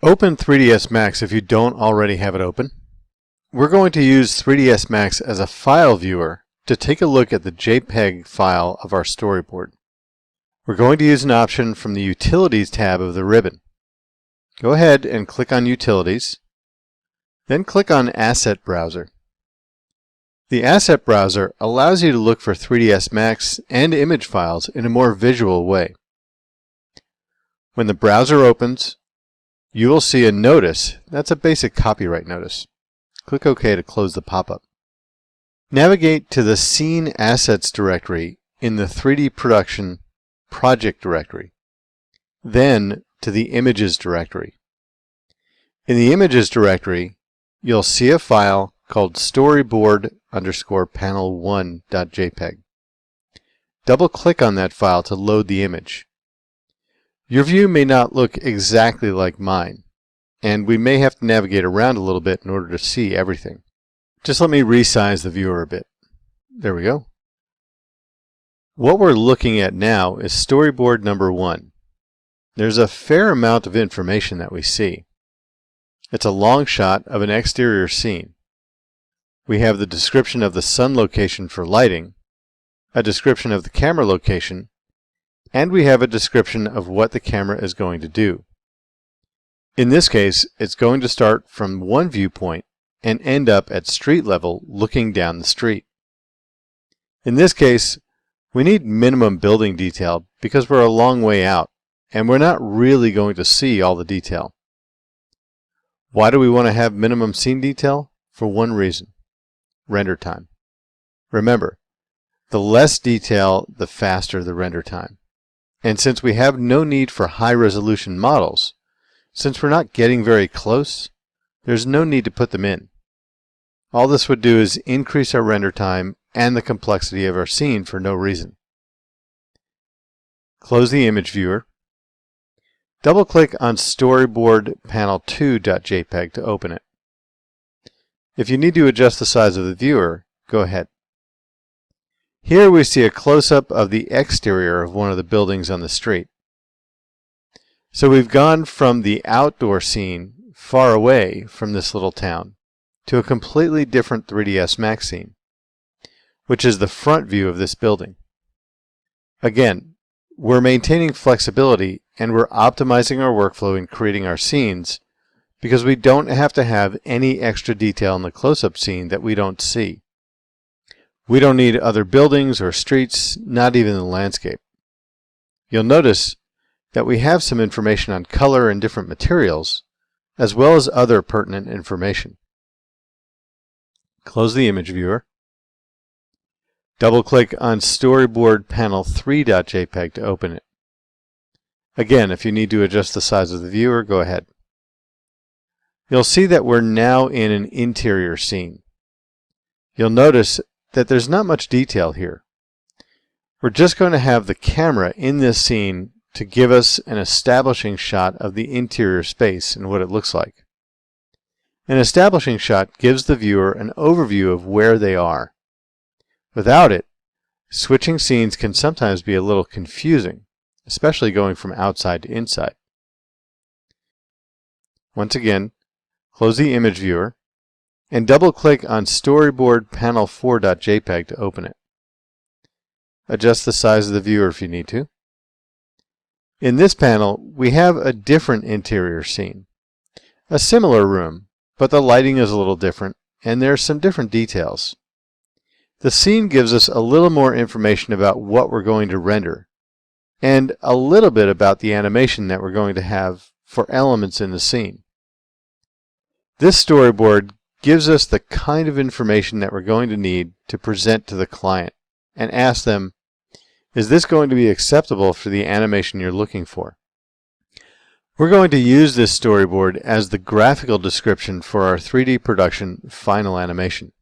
Open 3ds Max if you don't already have it open. We're going to use 3ds Max as a file viewer to take a look at the JPEG file of our storyboard. We're going to use an option from the Utilities tab of the ribbon. Go ahead and click on Utilities, then click on Asset Browser. The Asset Browser allows you to look for 3ds Max and image files in a more visual way. When the browser opens, you will see a notice. That's a basic copyright notice. Click OK to close the pop-up. Navigate to the Scene Assets directory in the 3D Production Project directory, then to the Images directory. In the Images directory, you'll see a file called storyboard_panel1.jpg. Double-click on that file to load the image. Your view may not look exactly like mine, and we may have to navigate around a little bit in order to see everything. Just let me resize the viewer a bit. There we go. What we're looking at now is storyboard number 1. There's a fair amount of information that we see. It's a long shot of an exterior scene. We have the description of the sun location for lighting, a description of the camera location, and we have a description of what the camera is going to do. In this case, it's going to start from one viewpoint and end up at street level looking down the street. In this case, we need minimum building detail because we're a long way out and we're not really going to see all the detail. Why do we want to have minimum scene detail? For one reason: render time. Remember, the less detail, the faster the render time. And since we have no need for high-resolution models, since we're not getting very close, there's no need to put them in. All this would do is increase our render time and the complexity of our scene for no reason. Close the image viewer. Double-click on storyboard panel2.jpg to open it. If you need to adjust the size of the viewer, go ahead. Here we see a close-up of the exterior of one of the buildings on the street. So we've gone from the outdoor scene far away from this little town to a completely different 3ds Max scene, which is the front view of this building. Again, we're maintaining flexibility and we're optimizing our workflow in creating our scenes because we don't have to have any extra detail in the close-up scene that we don't see. We don't need other buildings or streets, not even the landscape. You'll notice that we have some information on color and different materials, as well as other pertinent information. Close the image viewer. Double-click on storyboard panel3.jpg to open it. Again, if you need to adjust the size of the viewer, go ahead. You'll see that we're now in an interior scene. You'll notice that there's not much detail here. We're just going to have the camera in this scene to give us an establishing shot of the interior space and what it looks like. An establishing shot gives the viewer an overview of where they are. Without it, switching scenes can sometimes be a little confusing, especially going from outside to inside. Once again, close the image viewer and double-click on storyboard panel4.jpg to open it. Adjust the size of the viewer if you need to. In this panel, we have a different interior scene. A similar room, but the lighting is a little different, and there are some different details. The scene gives us a little more information about what we're going to render, and a little bit about the animation that we're going to have for elements in the scene. This storyboard gives us the kind of information that we're going to need to present to the client and ask them, is this going to be acceptable for the animation you're looking for? We're going to use this storyboard as the graphical description for our 3D production final animation.